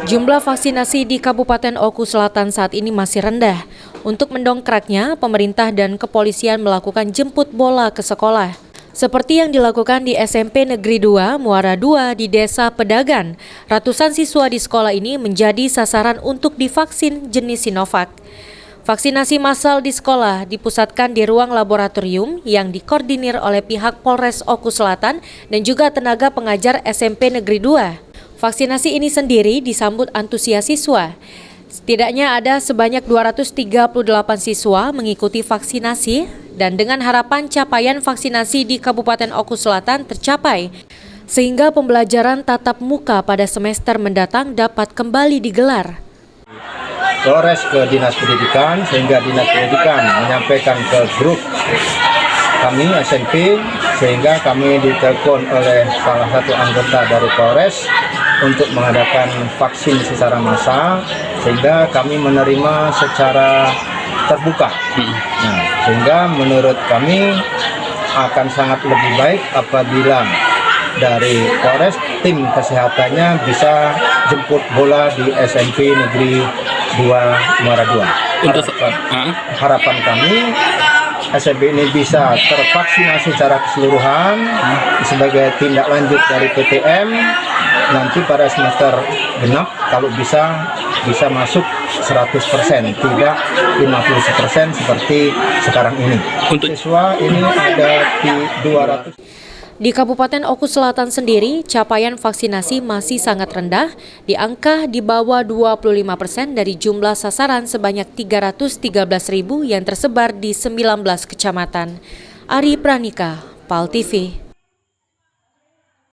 Jumlah vaksinasi di Kabupaten Oku Selatan saat ini masih rendah. Untuk mendongkraknya, pemerintah dan kepolisian melakukan jemput bola ke sekolah. Seperti yang dilakukan di SMP Negeri 2, Muara 2 di Desa Pedagan. Ratusan siswa di sekolah ini menjadi sasaran untuk divaksin jenis Sinovac. Vaksinasi massal di sekolah dipusatkan di ruang laboratorium yang dikoordinir oleh pihak Polres Oku Selatan dan juga tenaga pengajar SMP Negeri 2. Vaksinasi ini sendiri disambut antusias siswa. Setidaknya ada sebanyak 238 siswa mengikuti vaksinasi dan dengan harapan capaian vaksinasi di Kabupaten Oku Selatan tercapai, sehingga pembelajaran tatap muka pada semester mendatang dapat kembali digelar. Polres ke Dinas Pendidikan, sehingga Dinas Pendidikan menyampaikan ke grup kami SMP, sehingga kami ditelepon oleh salah satu anggota dari Polres untuk mengadakan vaksin secara massal, sehingga kami menerima secara terbuka. Nah, sehingga menurut kami akan sangat lebih baik apabila dari Polres tim kesehatannya bisa jemput bola di SMP Negeri 2 Muara 2. Harapan kami SMP ini bisa tervaksinasi secara keseluruhan sebagai tindak lanjut dari PTM. Nanti pada semester genap kalau bisa masuk 100%, tidak 50% seperti sekarang ini. Untuk siswa ini ada 200. Di Kabupaten Oku Selatan sendiri, capaian vaksinasi masih sangat rendah, di angka di bawah 25% dari jumlah sasaran sebanyak 313.000 yang tersebar di 19 kecamatan. Ari Pranika, PAL TV.